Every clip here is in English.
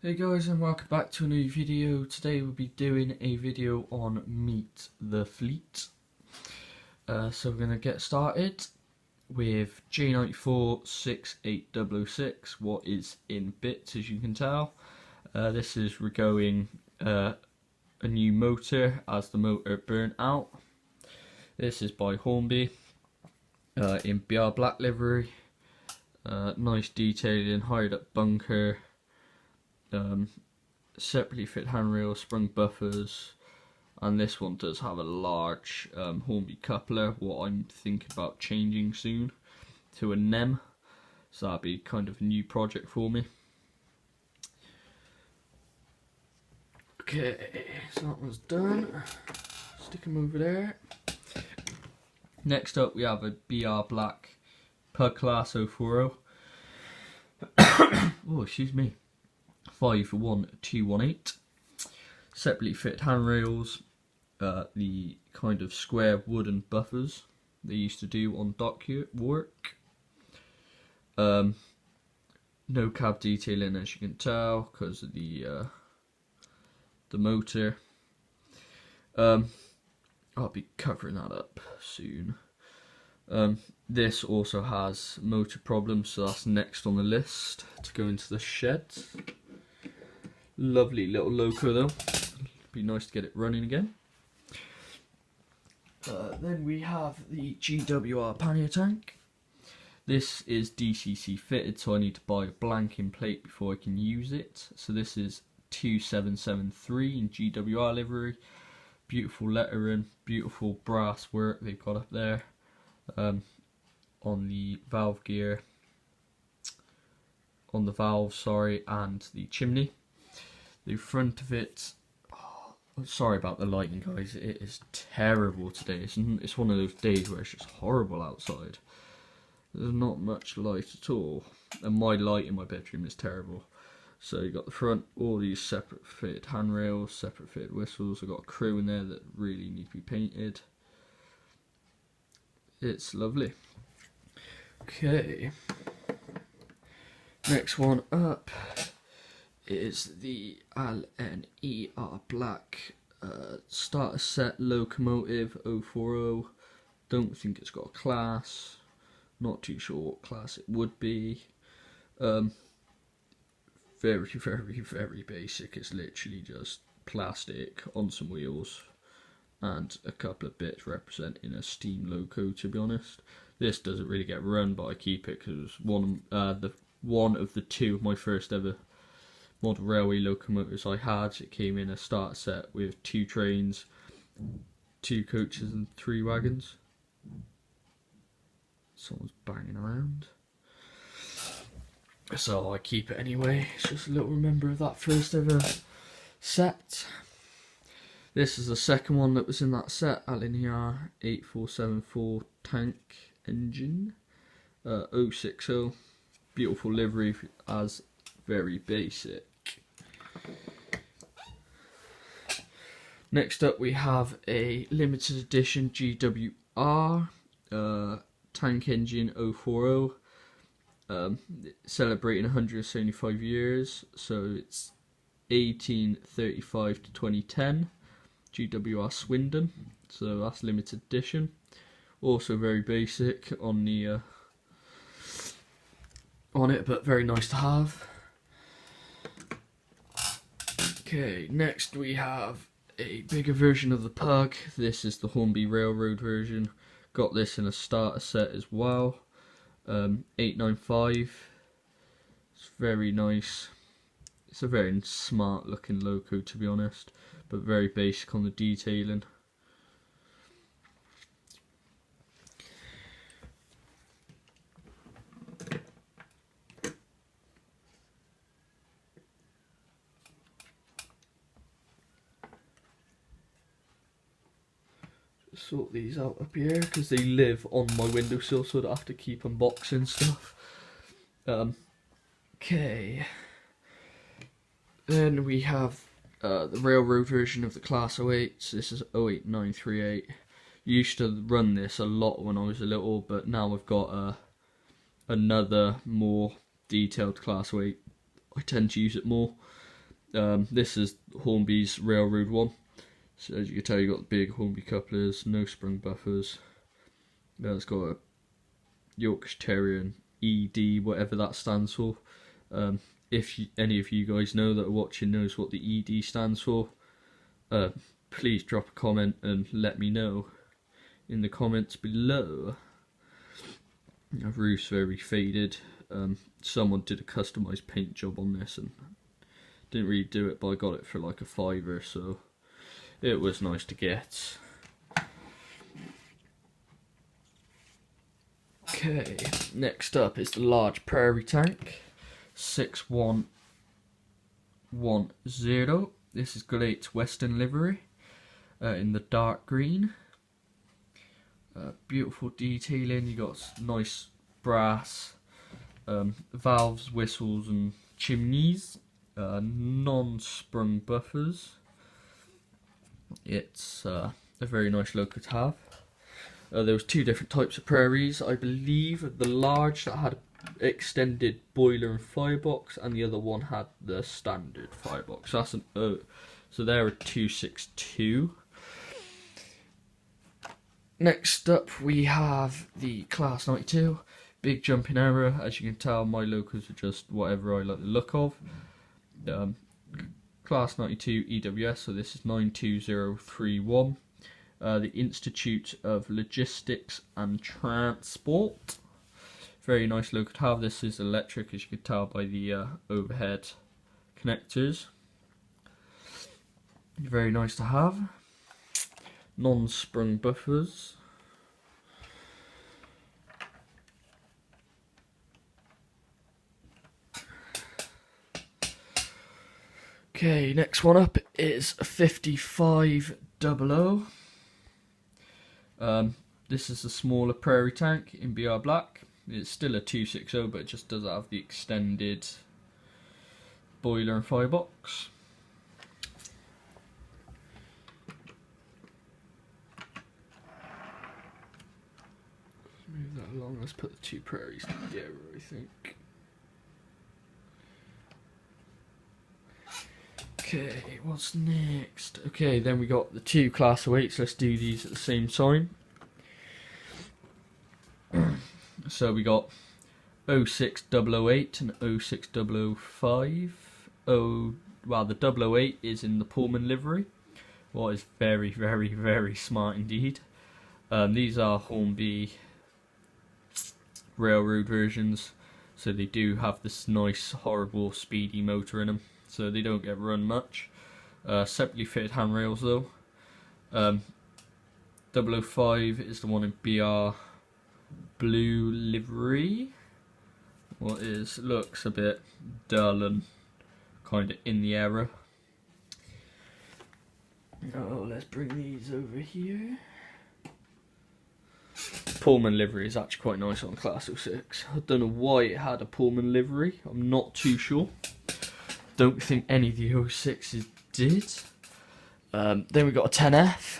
Hey guys, and welcome back to a new video. Today we'll be doing a video on Meet the Fleet. So we're going to get started with J94-68006, what is in bits as you can tell. This is regoing a new motor as the motor burnt out. This is by Hornby in BR black livery. Nice detailing, hired up bunker. Separately fit handrail, sprung buffers, and this one does have a large Hornby coupler, what I'm thinking about changing soon to a NEM, so that'll be kind of a new project for me. Okay, so that one's done, stick them over there. Next up we have a BR Black Pug Class 040. Oh, excuse me. 51218. Separately fit handrails, the kind of square wooden buffers they used to do on dock work. No cab detailing as you can tell because of the motor. I'll be covering that up soon. This also has motor problems, so that's next on the list to go into the shed. Lovely little loco though, be nice to get it running again. Then we have the GWR pannier tank. This is DCC fitted, so I need to buy a blanking plate before I can use it. So this is 2773 in GWR livery. Beautiful lettering, beautiful brass work they've got up there on the valve gear, on the valve, sorry, and the chimney. The front of it, oh, sorry about the lighting guys, it is terrible today. It's one of those days where it's just horrible outside. There's not much light at all, and my light in my bedroom is terrible. So you got the front, all these separate fitted handrails, separate fitted whistles. I've got a crew in there that really need to be painted. It's lovely. Okay, next one up is the LNER Black starter set locomotive 040. Don't think it's got a class, not too sure what class it would be. Very basic. It's literally just plastic on some wheels and a couple of bits representing a steam loco, to be honest. This doesn't really get run, but I keep it because it was one of the two of my first ever model railway locomotives I had. It came in a starter set with 2 trains, 2 coaches and 3 wagons. Someone's banging around. So I keep it anyway. It's just a little remember of that first ever set. This is the second one that was in that set, LNER 8474 tank engine 060. Beautiful livery as very basic. Next up we have a limited edition GWR tank engine 040, celebrating 175 years, so it's 1835 to 2010, GWR Swindon, so that's limited edition. Also very basic on the on it, but very nice to have. Okay, next we have a bigger version of the Pug. This is the Hornby Railroad version. Got this in a starter set as well. 895. It's very nice. It's a very smart looking loco, to be honest, but very basic on the detailing. Sort these out up here because they live on my windowsill, so I don't have to keep unboxing stuff. Okay, then we have the railroad version of the Class 08. So this is 08938. Used to run this a lot when I was a little, but now I've got another more detailed Class 08. I tend to use it more. This is Hornby's Railroad one. So as you can tell, you got the big Hornby couplers, no sprung buffers. It's got a Yorkshire Terrier and ED, whatever that stands for. If any of you guys know that are watching knows what the ED stands for, please drop a comment and let me know in the comments below. The roof's very faded. Someone did a customised paint job on this and didn't really do it, but I got it for like a £5, so it was nice to get. Okay, next up is the large prairie tank, 6110. This is Great Western livery in the dark green. Beautiful detailing. You got nice brass valves, whistles, and chimneys. Non-sprung buffers. It's a very nice loco to have. There was two different types of prairies. I believe the large that had extended boiler and firebox, and the other one had the standard firebox. That's an so they're a 262. Next up we have the Class 92. Big jumping error. As you can tell, my locos are just whatever I like the look of. Class 92 EWS, so this is 92031. The Institute of Logistics and Transport. Very nice logo to have. This is electric, as you can tell by the overhead connectors. Very nice to have. Non-sprung buffers. Okay, next one up is a 5500. This is a smaller prairie tank in BR black. It's still a 260, but it just doesn't have the extended boiler and firebox. Let's move that along. Let's put the two prairies together, I think. Okay, what's next? Okay, then we got the two Class 08s. Let's do these at the same time. So we got 06008 and 06005. Well, the 008 is in the Pullman livery. What is very, very, very smart indeed. These are Hornby Railroad versions, so they do have this nice, horrible, speedy motor in them, so they don't get run much. Separately fitted handrails though. 005 is the one in BR blue livery. What is looks a bit dull and kind of in the error. Oh, let's bring these over here. Pullman livery is actually quite nice on Class 06. I don't know why it had a Pullman livery. I'm not too sure. Don't think any of the 06s did. Then we got a 10F.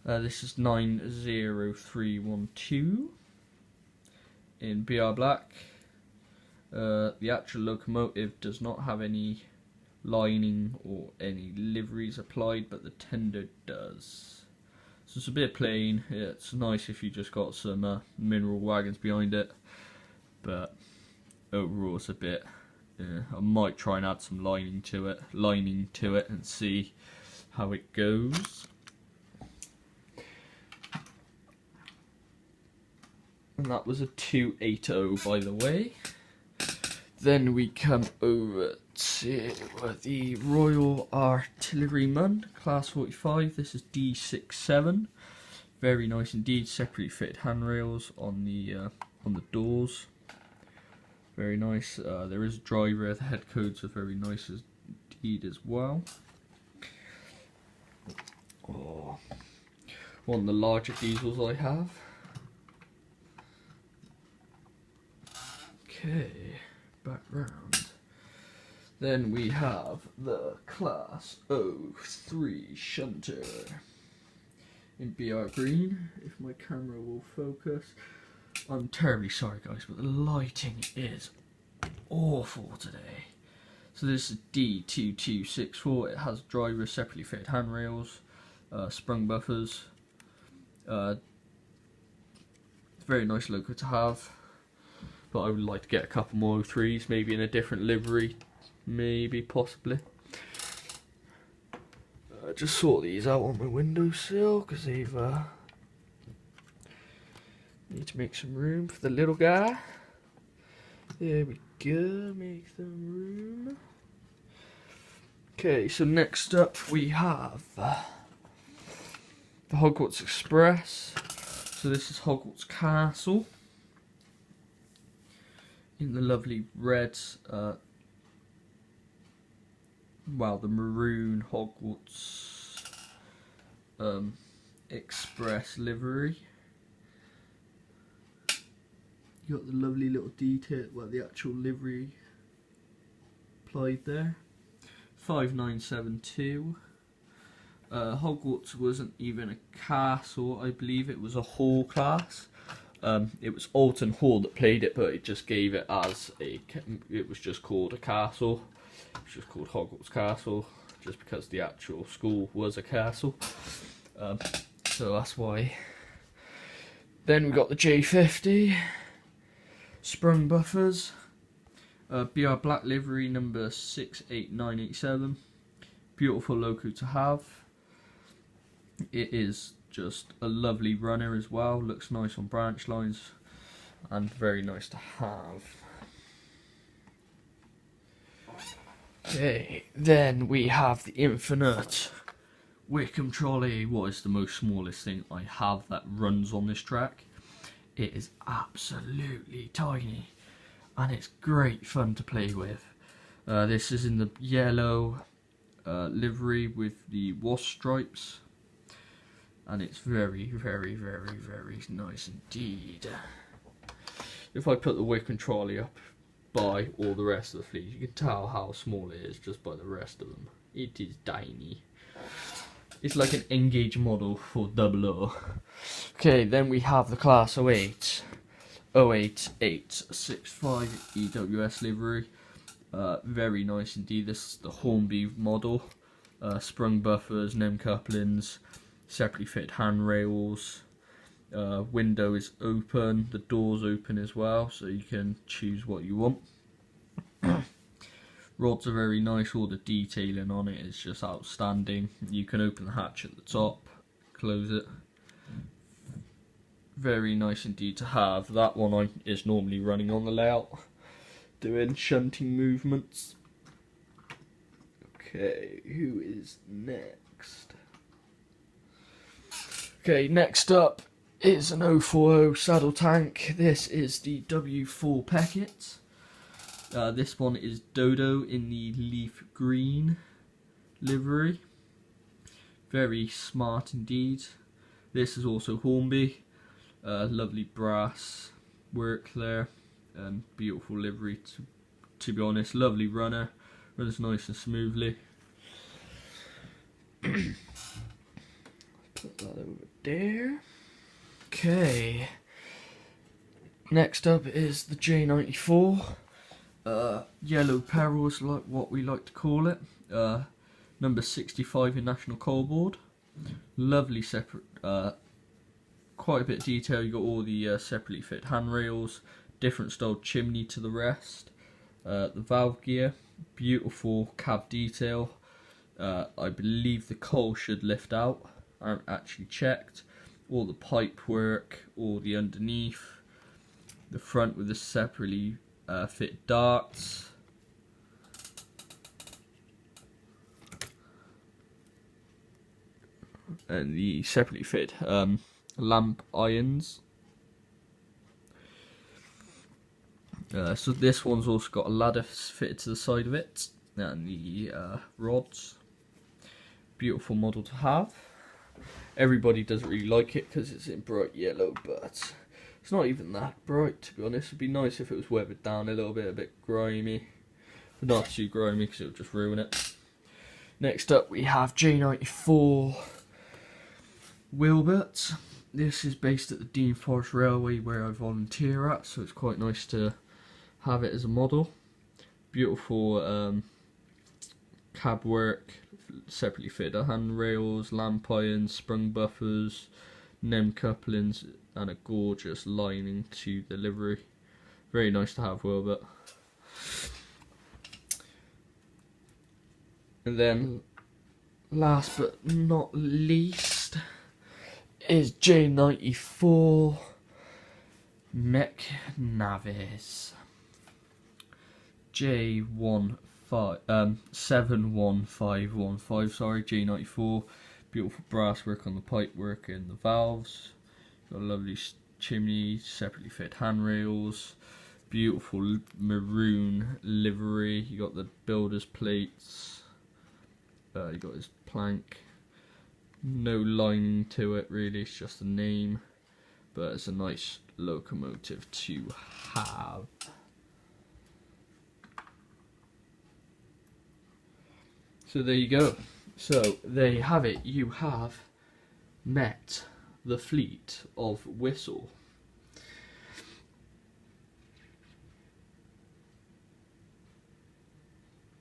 This is 90312 in BR black. The actual locomotive does not have any lining or any liveries applied, but the tender does. So it's a bit plain. It's nice if you just got some mineral wagons behind it, but overall it's a bit. I might try and add some lining to it and see how it goes. And that was a 280, by the way. Then we come over to the Royal Artilleryman, Class 45. This is D67. Very nice indeed. Separately fitted handrails on the doors. Very nice. There is a driver. The head codes are very nice indeed as well. Oh, one of the larger diesels I have. Okay, back round. Then we have the Class 03 shunter in BR green, if my camera will focus. I'm terribly sorry guys, but the lighting is awful today. So this is D2264. It has driver, separately fitted handrails, sprung buffers. Very nice logo to have, but I would like to get a couple more 03s, maybe in a different livery, maybe, possibly. Just sort these out on my windowsill because they've need to make some room for the little guy. There we go, make some room. Okay, so next up we have the Hogwarts Express. So this is Hogwarts Castle in the lovely red, the maroon Hogwarts Express livery. You got the lovely little detail, the actual livery applied there. 5972. Hogwarts wasn't even a castle, I believe it was a hall class. It was Alton Hall that played it, but it just gave it as it was just called a castle. It was just called Hogwarts Castle, just because the actual school was a castle. So that's why. Then we got the J50. Sprung buffers. BR Black livery number 68987. Beautiful logo to have. It is just a lovely runner as well. Looks nice on branch lines and very nice to have. Okay, then we have the infinite Wickham trolley. What is the most smallest thing I have that runs on this track? It is absolutely tiny and it's great fun to play with. This is in the yellow livery with the wasp stripes, and it's very, very, very, very nice indeed. If I put the Wickham trolley up by all the rest of the fleet, you can tell how small it is just by the rest of them. It is tiny. It's like an Engage model for 00. Okay, then we have the Class 08 08865 EWS livery. Very nice indeed. This is the Hornby model. Sprung buffers, NEM couplings, separately fitted handrails. Window is open, the door's open as well, so you can choose what you want. Rods are very nice, all the detailing on it is just outstanding. You can open the hatch at the top, close it. Very nice indeed to have. That one is normally running on the layout, doing shunting movements. Okay, who is next? Okay, next up is an 040 saddle tank. This is the W4 Peckett. This one is Dodo in the leaf green livery. Very smart indeed. This is also Hornby. Lovely brass work there and beautiful livery to be honest. Lovely runner, runs nice and smoothly. Put that over there. Okay, next up is the J94. Yellow Peril is like what we like to call it. Number 65 in National Coal Board. Lovely separate, quite a bit of detail. You got all the separately fit handrails, different style chimney to the rest. The valve gear, beautiful cab detail. I believe the coal should lift out. I haven't actually checked. All the pipe work, all the underneath. The front with the separately fit darts. And the separately fit lamp irons. So this one's also got a ladder fitted to the side of it, and the rods. Beautiful model to have. Everybody doesn't really like it because it's in bright yellow, but it's not even that bright, to be honest. It'd be nice if it was weathered down a little bit, a bit grimy, but not too grimy because it would just ruin it. Next up we have J94 Wilbert. This is based at the Dean Forest Railway where I volunteer at, so it's quite nice to have it as a model. Beautiful cab work, separately fitted handrails, lamp irons, sprung buffers, NEM couplings, and a gorgeous lining to the livery. Very nice to have, Wilbert. And then, last but not least, is J94 Mech Navis. J71515, sorry, J94. Beautiful brasswork on the pipework and the valves. Got a lovely chimney, separately fitted handrails. Beautiful maroon livery. You got the builder's plates. You got his plank. No lining to it really, it's just a name. But it's a nice locomotive to have. So there you go. So there you have it. You have met the fleet of Whistle.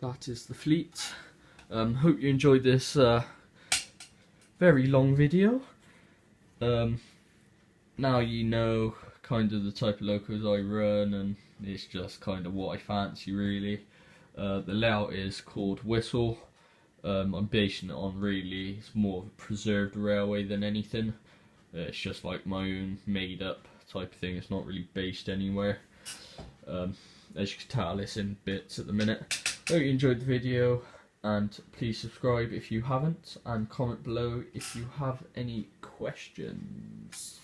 That is the fleet. Hope you enjoyed this very long video. Now you know kind of the type of locos I run, and it's just kind of what I fancy really. The layout is called Whistle. I'm basing it on really, it's more of a preserved railway than anything. It's just like my own made up type of thing, it's not really based anywhere. As you can tell, it's in bits at the minute. Hope you enjoyed the video, and please subscribe if you haven't, and comment below if you have any questions.